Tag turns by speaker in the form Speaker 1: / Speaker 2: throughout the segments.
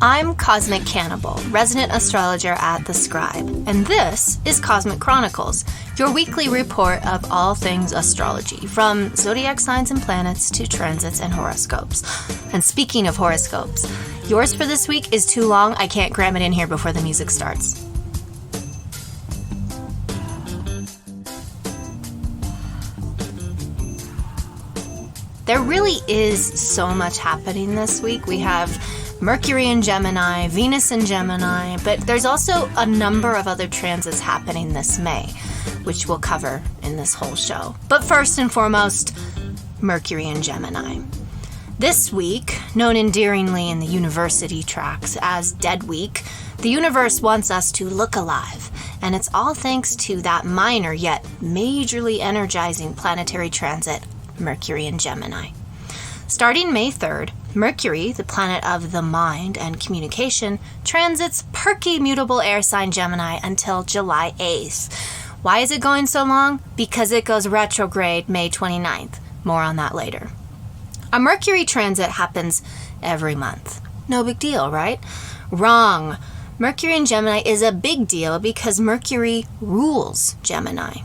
Speaker 1: I'm Cosmic Cannibal, resident astrologer at the Scribe, and this is Cosmic Chronicles, your weekly report of all things astrology, from zodiac signs and planets to transits and horoscopes. And speaking of horoscopes, yours for this week is too long. I can't cram it in here before the music starts. There really is so much happening this week. We have Mercury in Gemini, Venus in Gemini, but there's also a number of other transits happening this May, which we'll cover in this whole show. But first and foremost, Mercury in Gemini. This week, known endearingly in the university tracks as Dead Week, the universe wants us to look alive, and it's all thanks to that minor yet majorly energizing planetary transit, Mercury in Gemini. Starting May 3rd, Mercury, the planet of the mind and communication, transits perky mutable air sign Gemini until July 8th. Why is it going so long? Because it goes retrograde May 29th. More on that later. A Mercury transit happens every month. No big deal, right? Wrong. Mercury in Gemini is a big deal because Mercury rules Gemini.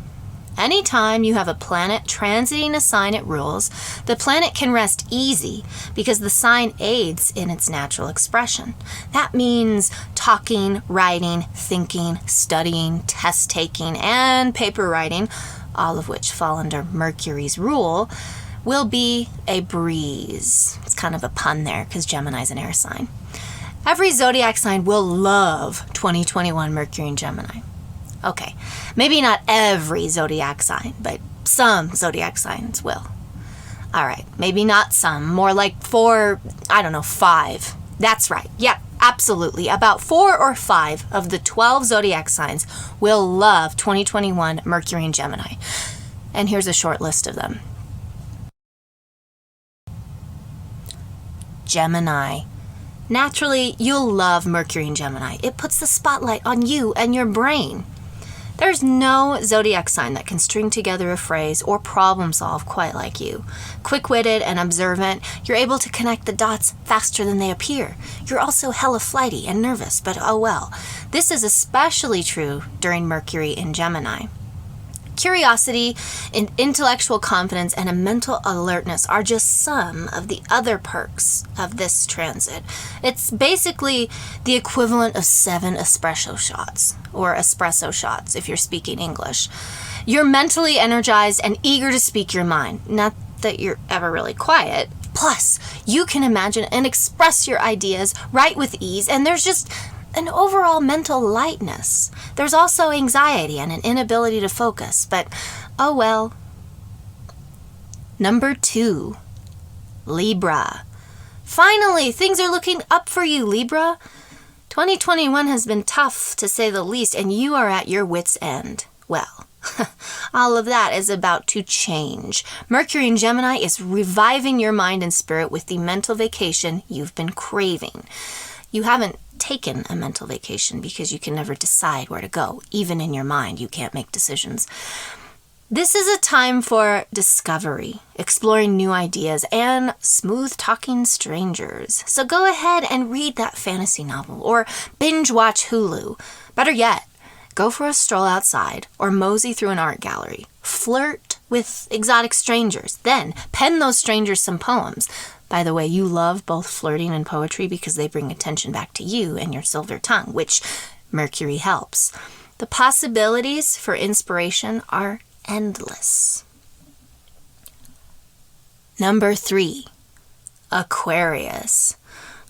Speaker 1: Anytime you have a planet transiting a sign it rules, the planet can rest easy because the sign aids in its natural expression. That means talking, writing, thinking, studying, test taking, and paper writing, all of which fall under Mercury's rule, will be a breeze. It's kind of a pun there because Gemini's an air sign. Every zodiac sign will love 2021 Mercury in Gemini. Okay, maybe not every zodiac sign, but some zodiac signs will. All right, maybe not some, more like 5. That's right. Yeah, absolutely. About 4 or 5 of the 12 zodiac signs will love 2021 Mercury in Gemini. And here's a short list of them. Gemini. Naturally, you'll love Mercury in Gemini. It puts the spotlight on you and your brain. There's no zodiac sign that can string together a phrase or problem solve quite like you. Quick-witted and observant, you're able to connect the dots faster than they appear. You're also hella flighty and nervous, but oh well. This is especially true during Mercury in Gemini. Curiosity, intellectual confidence, and a mental alertness are just some of the other perks of this transit. It's basically the equivalent of 7 espresso shots, or espresso shots if you're speaking English. You're mentally energized and eager to speak your mind. Not that you're ever really quiet. Plus, you can imagine and express your ideas right with ease, and there's just an overall mental lightness. There's also anxiety and an inability to focus, but oh well. Number 2, Libra. Finally, things are looking up for you, Libra. 2021 has been tough, to say the least, and you are at your wit's end. Well, all of that is about to change. Mercury in Gemini is reviving your mind and spirit with the mental vacation you've been craving. You haven't taken a mental vacation because you can never decide where to go. Even in your mind, you can't make decisions. This is a time for discovery, exploring new ideas, and smooth-talking strangers. So go ahead and read that fantasy novel or binge-watch Hulu. Better yet, go for a stroll outside or mosey through an art gallery. Flirt with exotic strangers. Then pen those strangers some poems. By the way, you love both flirting and poetry because they bring attention back to you and your silver tongue, which Mercury helps. The possibilities for inspiration are endless. Number 3, Aquarius.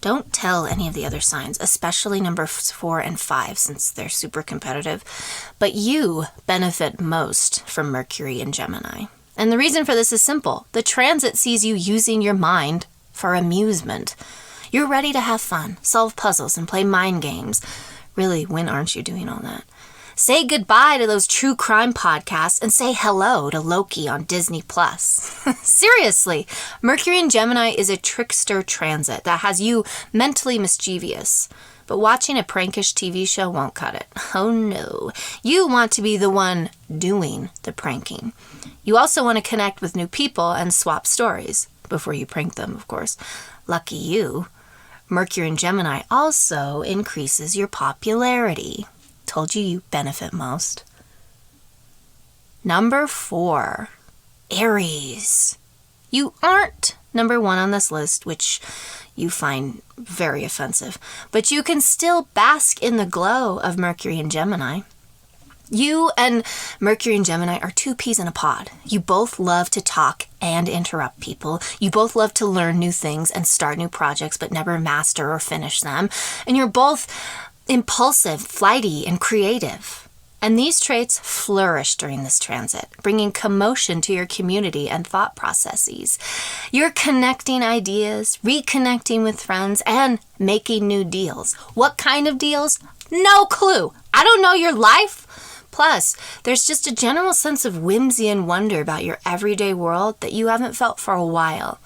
Speaker 1: Don't tell any of the other signs, especially numbers 4 and 5, since they're super competitive. But you benefit most from Mercury in Gemini. And the reason for this is simple. The transit sees you using your mind for amusement. You're ready to have fun, solve puzzles, and play mind games. Really, when aren't you doing all that? Say goodbye to those true crime podcasts and say hello to Loki on Disney+. Seriously, Mercury in Gemini is a trickster transit that has you mentally mischievous. But watching a prankish TV show won't cut it. Oh no. You want to be the one doing the pranking. You also want to connect with new people and swap stories. Before you prank them, of course. Lucky you. Mercury in Gemini also increases your popularity. Told you you benefit most. Number 4, Aries. You aren't number 1 on this list, which you find very offensive, but you can still bask in the glow of Mercury in Gemini. You and Mercury and Gemini are 2 peas in a pod. You both love to talk and interrupt people. You both love to learn new things and start new projects, but never master or finish them. And you're both impulsive, flighty, and creative. And these traits flourish during this transit, bringing commotion to your community and thought processes. You're connecting ideas, reconnecting with friends, and making new deals. What kind of deals? No clue. I don't know your life. Plus, there's just a general sense of whimsy and wonder about your everyday world that you haven't felt for a while.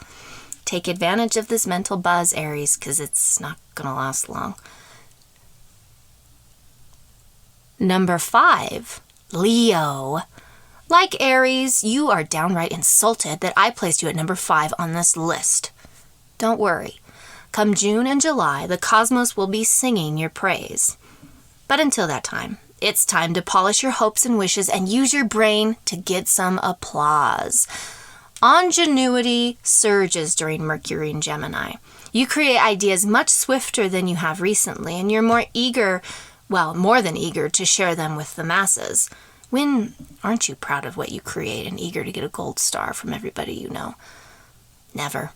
Speaker 1: Take advantage of this mental buzz, Aries, because it's not going to last long. Number 5, Leo. Like Aries, you are downright insulted that I placed you at number 5 on this list. Don't worry. Come June and July, the cosmos will be singing your praise. But until that time, it's time to polish your hopes and wishes and use your brain to get some applause. Ingenuity surges during Mercury in Gemini. You create ideas much swifter than you have recently, and you're more than eager to share them with the masses. When aren't you proud of what you create and eager to get a gold star from everybody you know? Never.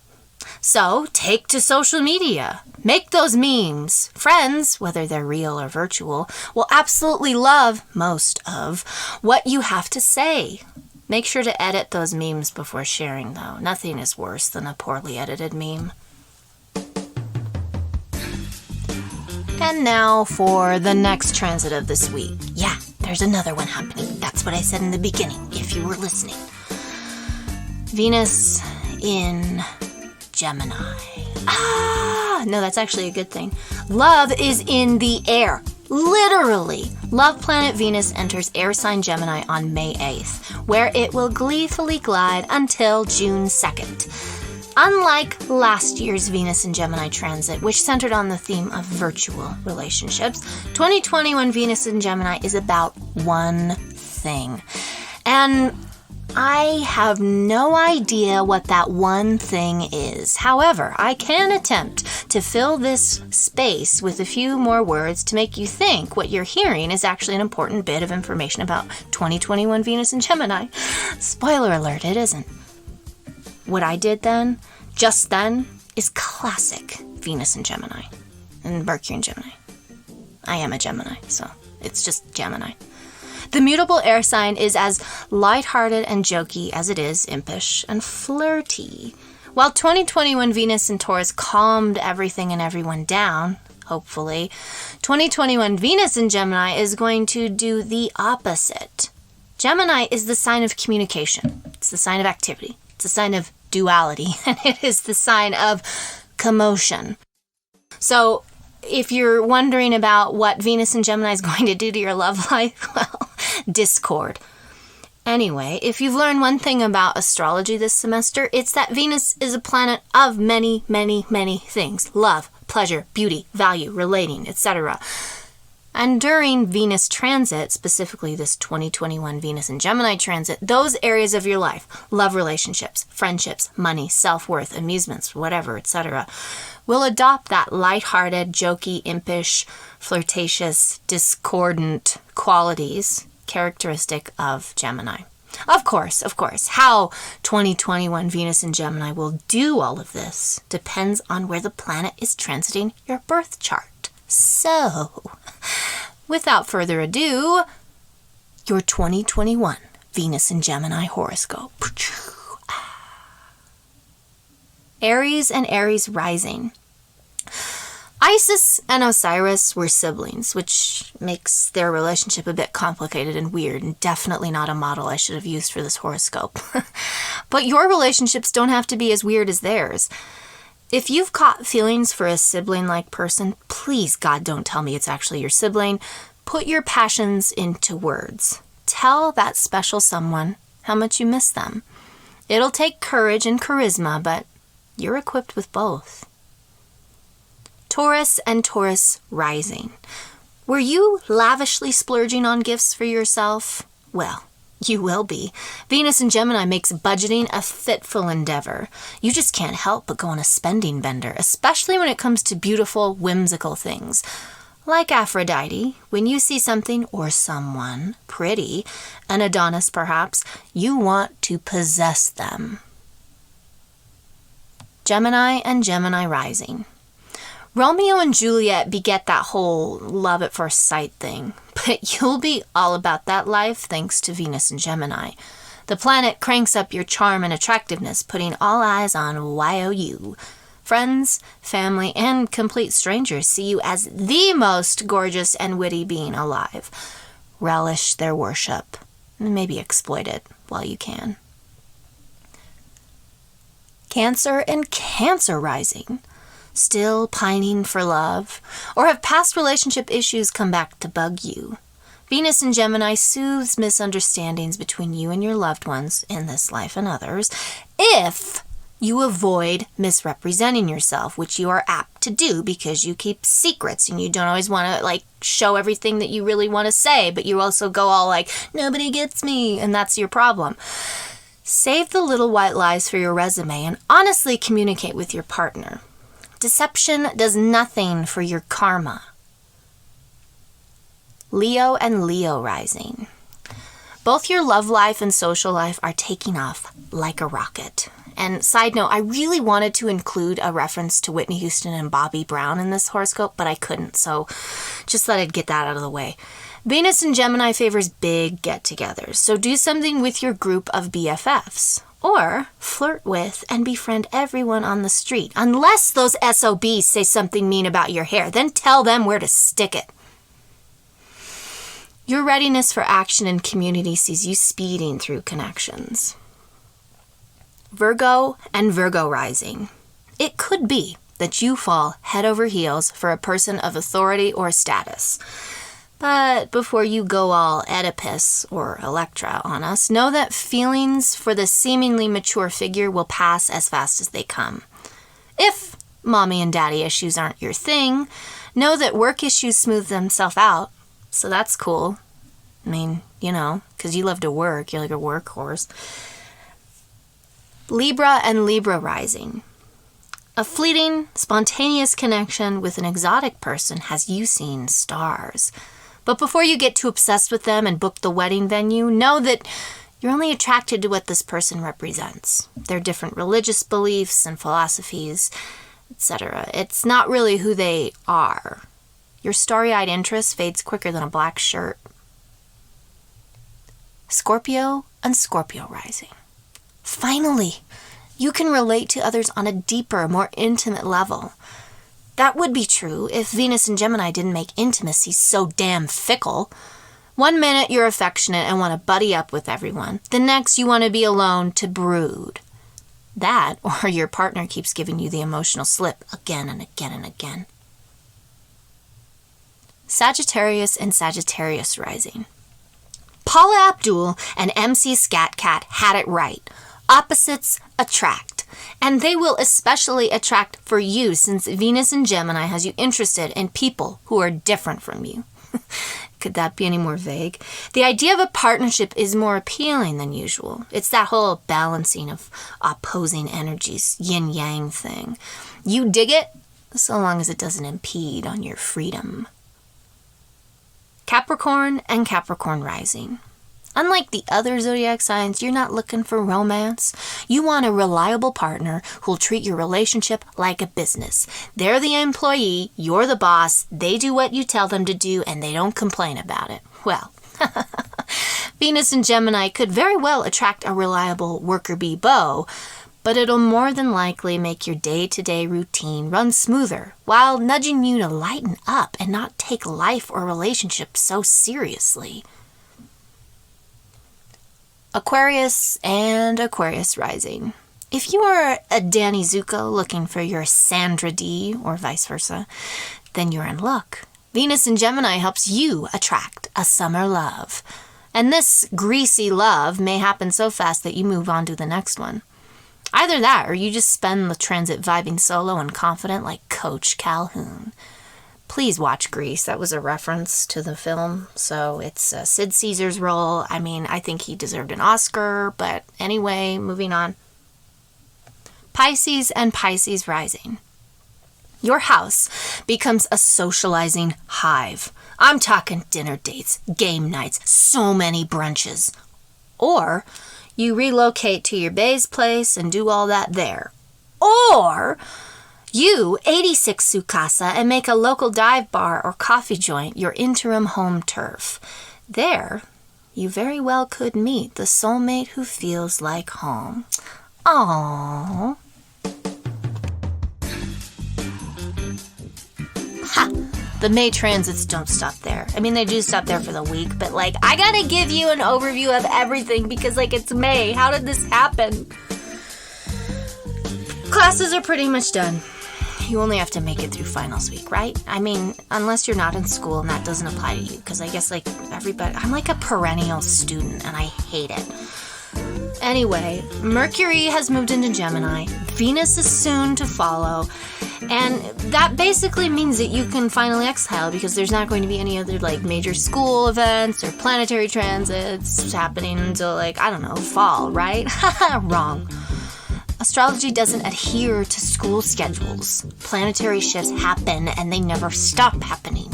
Speaker 1: So take to social media. Make those memes. Friends, whether they're real or virtual, will absolutely love most of what you have to say. Make sure to edit those memes before sharing, though. Nothing is worse than a poorly edited meme. And now for the next transit of this week. Yeah, there's another one happening. That's what I said in the beginning, if you were listening. Venus in Gemini. No, that's actually a good thing. Love is in the air. Literally. Love planet Venus enters air sign Gemini on May 8th, where it will gleefully glide until June 2nd. Unlike last year's Venus in Gemini transit, which centered on the theme of virtual relationships, 2021 Venus in Gemini is about one thing. And I have no idea what that one thing is. However, I can attempt to fill this space with a few more words to make you think what you're hearing is actually an important bit of information about 2021 Venus in Gemini. Spoiler alert, it isn't. What I did just then, is classic Venus in Gemini and Mercury in Gemini. I am a Gemini, so it's just Gemini. The mutable air sign is as lighthearted and jokey as it is impish and flirty. While 2021 Venus in Taurus calmed everything and everyone down, hopefully, 2021 Venus in Gemini is going to do the opposite. Gemini is the sign of communication. It's the sign of activity. It's the sign of duality, and it is the sign of commotion. So if you're wondering about what Venus in Gemini is going to do to your love life, well, discord. Anyway, if you've learned one thing about astrology this semester, it's that Venus is a planet of many, many, many things. Love, pleasure, beauty, value, relating, etc. And during Venus transit, specifically this 2021 Venus in Gemini transit, those areas of your life, love relationships, friendships, money, self-worth, amusements, whatever, etc., will adopt that lighthearted, jokey, impish, flirtatious, discordant qualities characteristic of Gemini. Of course, how 2021 Venus in Gemini will do all of this depends on where the planet is transiting your birth chart. So, without further ado, your 2021 Venus in Gemini horoscope. Aries and Aries rising. Isis and Osiris were siblings, which makes their relationship a bit complicated and weird, and definitely not a model I should have used for this horoscope. But your relationships don't have to be as weird as theirs. If you've caught feelings for a sibling-like person, please, God, don't tell me it's actually your sibling. Put your passions into words. Tell that special someone how much you miss them. It'll take courage and charisma, but you're equipped with both. Taurus and Taurus rising. Were you lavishly splurging on gifts for yourself? Well, you will be. Venus in Gemini makes budgeting a fitful endeavor. You just can't help but go on a spending bender, especially when it comes to beautiful, whimsical things. Like Aphrodite, when you see something or someone pretty, an Adonis perhaps, you want to possess them. Gemini and Gemini rising. Romeo and Juliet beget that whole love at first sight thing, but you'll be all about that life thanks to Venus and Gemini. The planet cranks up your charm and attractiveness, putting all eyes on YOU. Friends, family, and complete strangers see you as the most gorgeous and witty being alive. Relish their worship, and maybe exploit it while you can. Cancer and Cancer rising. Still pining for love? Or have past relationship issues come back to bug you? Venus in Gemini soothes misunderstandings between you and your loved ones in this life and others if you avoid misrepresenting yourself, which you are apt to do because you keep secrets and you don't always want to show everything that you really want to say, but you also go all nobody gets me, and that's your problem. Save the little white lies for your resume and honestly communicate with your partner. Deception does nothing for your karma. Leo and Leo rising. Both your love life and social life are taking off like a rocket. And side note, I really wanted to include a reference to Whitney Houston and Bobby Brown in this horoscope, but I couldn't, so just thought I'd get that out of the way. Venus in Gemini favors big get-togethers, so do something with your group of BFFs. Or flirt with and befriend everyone on the street. Unless those SOBs say something mean about your hair, then tell them where to stick it. Your readiness for action and community sees you speeding through connections. Virgo and Virgo rising. It could be that you fall head over heels for a person of authority or status. But before you go all Oedipus or Electra on us, know that feelings for the seemingly mature figure will pass as fast as they come. If mommy and daddy issues aren't your thing, know that work issues smooth themselves out, so that's cool. I mean, because you love to work, you're like a workhorse. Libra and Libra rising. A fleeting, spontaneous connection with an exotic person has you seen stars. But before you get too obsessed with them and book the wedding venue, know that you're only attracted to what this person represents. Their different religious beliefs and philosophies, etc. It's not really who they are. Your starry-eyed interest fades quicker than a black shirt. Scorpio and Scorpio rising. Finally, you can relate to others on a deeper, more intimate level. That would be true if Venus and Gemini didn't make intimacy so damn fickle. One minute you're affectionate and want to buddy up with everyone. The next you want to be alone to brood. That, or your partner keeps giving you the emotional slip again and again and again. Sagittarius and Sagittarius rising. Paula Abdul and MC Scat Cat had it right. Opposites attract. And they will especially attract for you since Venus in Gemini has you interested in people who are different from you. Could that be any more vague? The idea of a partnership is more appealing than usual. It's that whole balancing of opposing energies, yin-yang thing. You dig it, so long as it doesn't impede on your freedom. Capricorn and Capricorn rising. Unlike the other zodiac signs, you're not looking for romance. You want a reliable partner who'll treat your relationship like a business. They're the employee, you're the boss, they do what you tell them to do, and they don't complain about it. Well, Venus in Gemini could very well attract a reliable worker bee beau, but it'll more than likely make your day-to-day routine run smoother while nudging you to lighten up and not take life or relationships so seriously. Aquarius and Aquarius rising. If you are a Danny Zuko looking for your Sandra D, or vice versa, then you're in luck. Venus in Gemini helps you attract a summer love. And this greasy love may happen so fast that you move on to the next one. Either that, or you just spend the transit vibing solo and confident like Coach Calhoun. Please watch Grease. That was a reference to the film. So it's Sid Caesar's role. I mean, I think he deserved an Oscar, but anyway, moving on. Pisces and Pisces rising. Your house becomes a socializing hive. I'm talking dinner dates, game nights, so many brunches. Or you relocate to your bae's place and do all that there. Or you 86 Sukasa and make a local dive bar or coffee joint your interim home turf. There, you very well could meet the soulmate who feels like home. Aww. Ha! The May transits don't stop there. I mean, they do stop there for the week, but like, I gotta give you an overview of everything because like it's May. How did this happen? Classes are pretty much done. You only have to make it through finals week, right? I mean, unless you're not in school and that doesn't apply to you, because I guess like everybody, I'm like a perennial student and I hate it. Anyway, Mercury has moved into Gemini. Venus is soon to follow. And that basically means that you can finally exhale because there's not going to be any other like major school events or planetary transits happening until like, I don't know, fall, right? Wrong. Astrology doesn't adhere to school schedules. Planetary shifts happen and they never stop happening.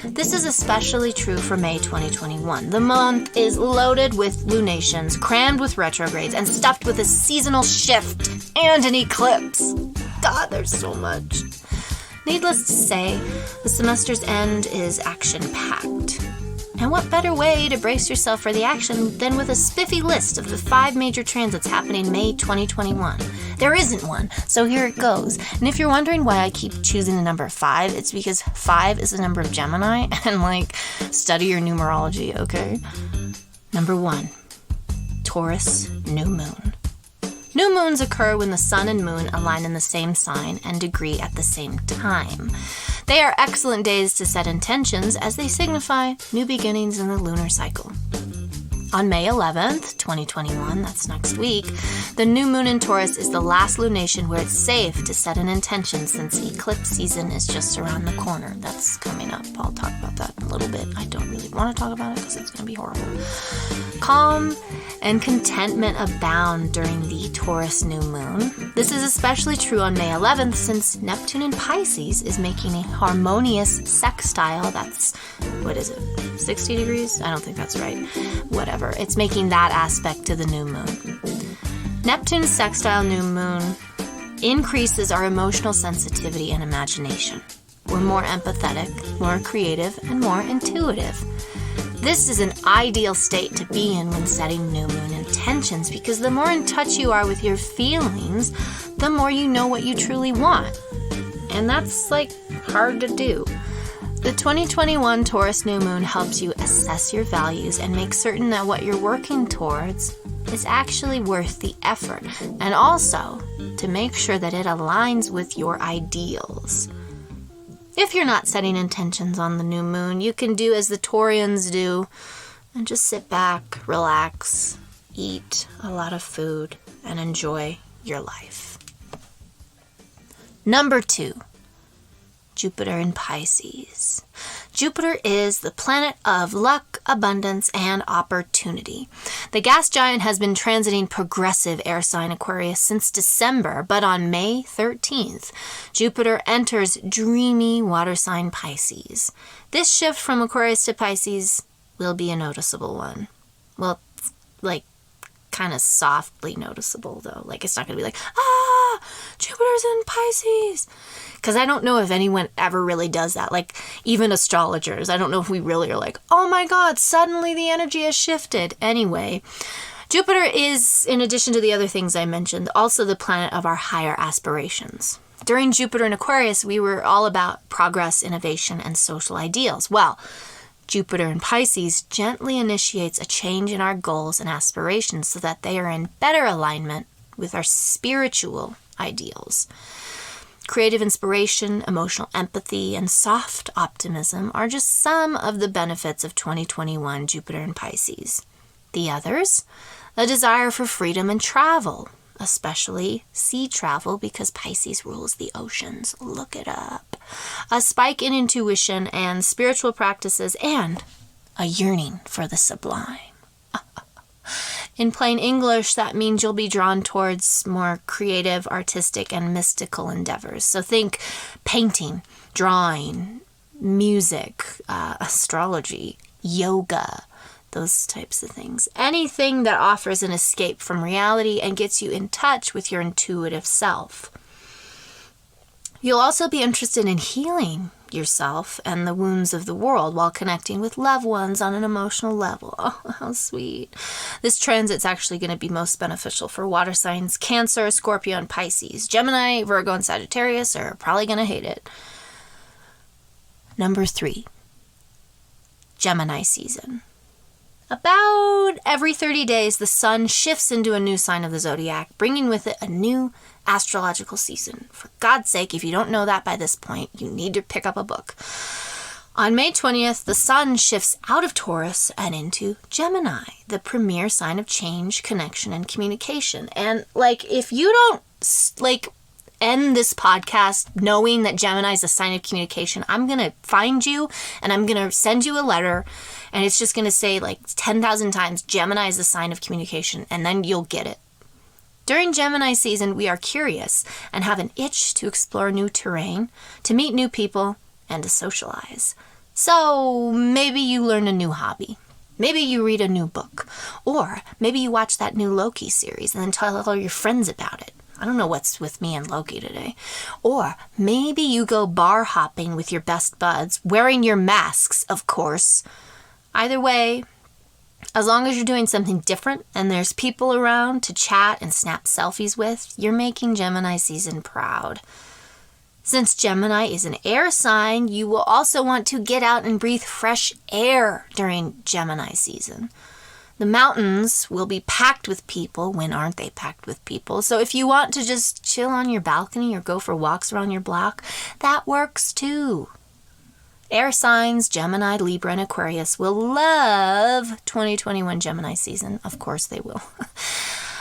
Speaker 1: This is especially true for May 2021. The month is loaded with lunations, crammed with retrogrades, and stuffed with a seasonal shift and an eclipse. God, there's so much. Needless to say, the semester's end is action-packed. And what better way to brace yourself for the action than with a spiffy list of the 5 major transits happening May 2021. There isn't one, so here it goes. And if you're wondering why I keep choosing the number 5, it's because 5 is the number of Gemini, and like, study your numerology, okay? Number 1, Taurus new moon. New moons occur when the sun and moon align in the same sign and degree at the same time. They are excellent days to set intentions as they signify new beginnings in the lunar cycle. On May 11th, 2021, that's next week, the new moon in Taurus is the last lunation where it's safe to set an intention since the eclipse season is just around the corner. That's coming up. I'll talk about that in a little bit. I don't really want to talk about it because it's going to be horrible. Calm and contentment abound during the Taurus new moon. This is especially true on May 11th since Neptune in Pisces is making a harmonious sextile. That's, 60 degrees? I don't think that's right. Whatever. It's making that aspect to the new moon. Neptune's sextile new moon increases our emotional sensitivity and imagination. We're more empathetic, more creative, and more intuitive. This is an ideal state to be in when setting new moon intentions because the more in touch you are with your feelings, the more you know what you truly want. And that's like hard to do. The 2021 Taurus new moon helps you assess your values and make certain that what you're working towards is actually worth the effort, and also to make sure that it aligns with your ideals. If you're not setting intentions on the new moon, you can do as the Taurians do and just sit back, relax, eat a lot of food, and enjoy your life. Number 2. Jupiter in Pisces. Jupiter is the planet of luck, abundance, and opportunity. The gas giant has been transiting progressive air sign Aquarius since December, but on May 13th, Jupiter enters dreamy water sign Pisces. This shift from Aquarius to Pisces will be a noticeable one. Well, like, kind of softly noticeable, though. Like, it's not going to be like, Jupiter's in Pisces. Because I don't know if anyone ever really does that. Like, even astrologers, I don't know if we really are like, oh my God, suddenly the energy has shifted. Anyway, Jupiter is, in addition to the other things I mentioned, also the planet of our higher aspirations. During Jupiter in Aquarius, we were all about progress, innovation, and social ideals. Well, Jupiter in Pisces gently initiates a change in our goals and aspirations so that they are in better alignment with our spiritual ideals. Creative inspiration, emotional empathy, and soft optimism are just some of the benefits of 2021 Jupiter in Pisces. The others? A desire for freedom and travel, especially sea travel because Pisces rules the oceans. Look it up. A spike in intuition and spiritual practices, and a yearning for the sublime. In plain English, that means you'll be drawn towards more creative, artistic, and mystical endeavors. So think painting, drawing, music, astrology, yoga, those types of things. Anything that offers an escape from reality and gets you in touch with your intuitive self. You'll also be interested in healing yourself and the wounds of the world while connecting with loved ones on an emotional level. Oh, how sweet. This transit's actually going to be most beneficial for water signs Cancer, Scorpio, and Pisces. Gemini, Virgo, and Sagittarius are probably going to hate it. Number 3, Gemini season. About every 30 days, the sun shifts into a new sign of the zodiac, bringing with it a new astrological season. For God's sake, if you don't know that by this point, you need to pick up a book. On May 20th, the sun shifts out of Taurus and into Gemini, the premier sign of change, connection, and communication. And, if you don't, end this podcast knowing that Gemini is a sign of communication, I'm going to find you and I'm going to send you a letter, and it's just going to say 10,000 times, Gemini is a sign of communication, and then you'll get it. During Gemini season, we are curious and have an itch to explore new terrain, to meet new people, and to socialize. So maybe you learn a new hobby. Maybe you read a new book. Or maybe you watch that new Loki series and then tell all your friends about it. I don't know what's with me and Loki today. Or maybe you go bar hopping with your best buds, wearing your masks, of course. Either way, as long as you're doing something different and there's people around to chat and snap selfies with, you're making Gemini season proud. Since Gemini is an air sign, you will also want to get out and breathe fresh air during Gemini season. The mountains will be packed with people. When aren't they packed with people? So if you want to just chill on your balcony or go for walks around your block, that works too. Air signs, Gemini, Libra, and Aquarius will love 2021 Gemini season. Of course they will.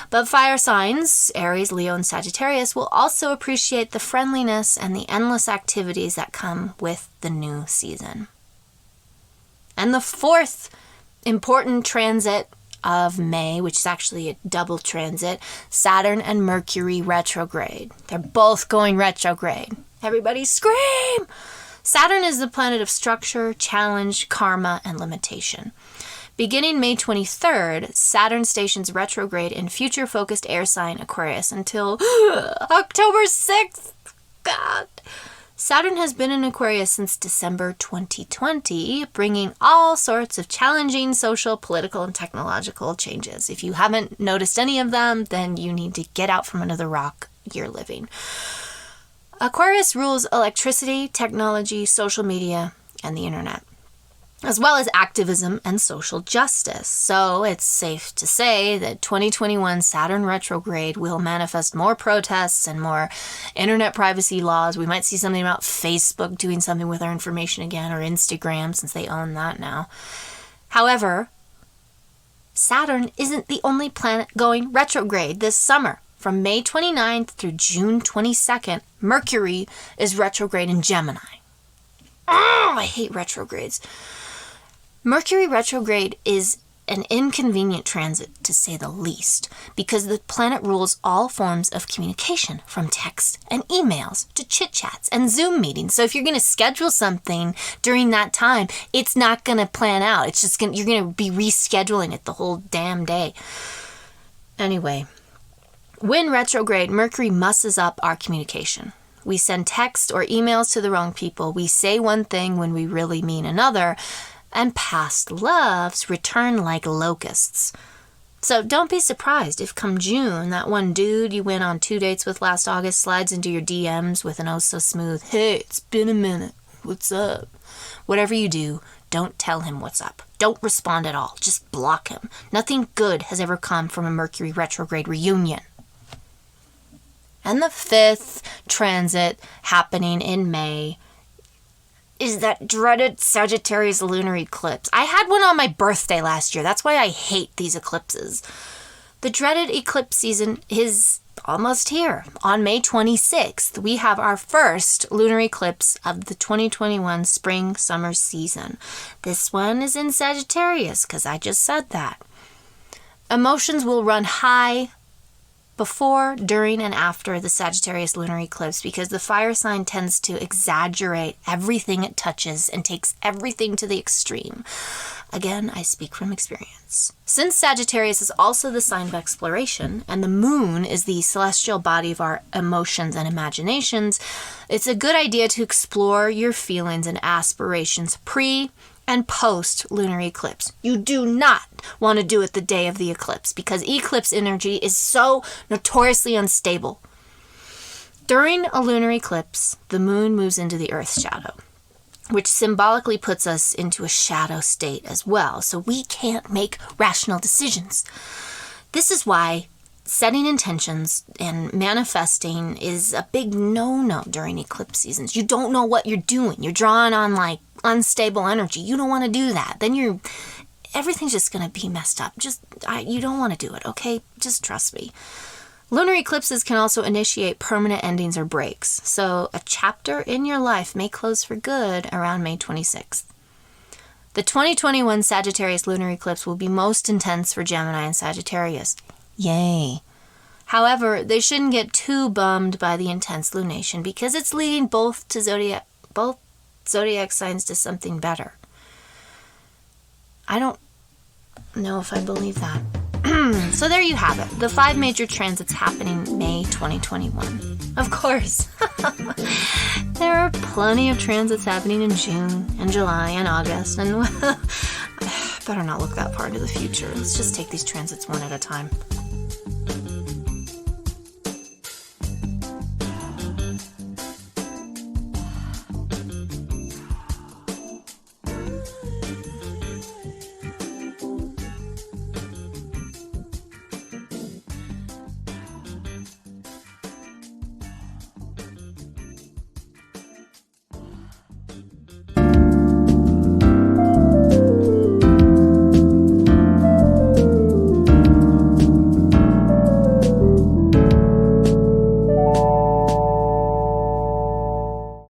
Speaker 1: But fire signs, Aries, Leo, and Sagittarius, will also appreciate the friendliness and the endless activities that come with the new season. And the 4th important transit of May, which is actually a double transit, Saturn and Mercury Retrograde. They're both going retrograde. Everybody scream! Saturn is the planet of structure, challenge, karma, and limitation. Beginning May 23rd, Saturn stations retrograde in future-focused air sign Aquarius until October 6th. God. Saturn has been in Aquarius since December 2020, bringing all sorts of challenging social, political, and technological changes. If you haven't noticed any of them, then you need to get out from under the rock you're living. Aquarius rules electricity, technology, social media, and the internet, as well as activism and social justice. So it's safe to say that 2021 Saturn retrograde will manifest more protests and more internet privacy laws. We might see something about Facebook doing something with our information again, or Instagram, since they own that now. However, Saturn isn't the only planet going retrograde this summer. From May 29th through June 22nd, Mercury is retrograde in Gemini. Oh, I hate retrogrades. Mercury retrograde is an inconvenient transit, to say the least, because the planet rules all forms of communication, from text and emails to chit-chats and Zoom meetings. So if you're going to schedule something during that time, it's not going to plan out. It's just you're going to be rescheduling it the whole damn day. Anyway, when retrograde, Mercury musses up our communication. We send text or emails to the wrong people. We say one thing when we really mean another. And past loves return like locusts. So don't be surprised if come June, that one dude you went on 2 dates with last August slides into your DMs with an oh so smooth, "Hey, it's been a minute. What's up?" Whatever you do, don't tell him what's up. Don't respond at all. Just block him. Nothing good has ever come from a Mercury retrograde reunion. And the 5th transit happening in May is that dreaded Sagittarius Lunar Eclipse. I had one on my birthday last year. That's why I hate these eclipses. The dreaded eclipse season is almost here. On May 26th, we have our first lunar eclipse of the 2021 spring-summer season. This one is in Sagittarius, because I just said that. Emotions will run high before, during, and after the Sagittarius lunar eclipse because the fire sign tends to exaggerate everything it touches and takes everything to the extreme. Again, I speak from experience. Since Sagittarius is also the sign of exploration, and the moon is the celestial body of our emotions and imaginations, it's a good idea to explore your feelings and aspirations pre- and post-lunar eclipse. You do not want to do it the day of the eclipse because eclipse energy is so notoriously unstable. During a lunar eclipse, the moon moves into the Earth's shadow, which symbolically puts us into a shadow state as well, so we can't make rational decisions. This is why setting intentions and manifesting is a big no-no during eclipse seasons. You don't know what you're doing. You're drawing on unstable energy. You don't want to do that. Then everything's just going to be messed up. You don't want to do it, okay? Just trust me. Lunar eclipses can also initiate permanent endings or breaks. So a chapter in your life may close for good around May 26th. The 2021 Sagittarius lunar eclipse will be most intense for Gemini and Sagittarius. Yay. However, they shouldn't get too bummed by the intense lunation because it's leading both zodiac signs to something better. I don't know if I believe that. So there you have it. The 5 major transits happening May 2021. Of course, there are plenty of transits happening in June and July and August, and better not look that far into the future. Let's just take these transits one at a time.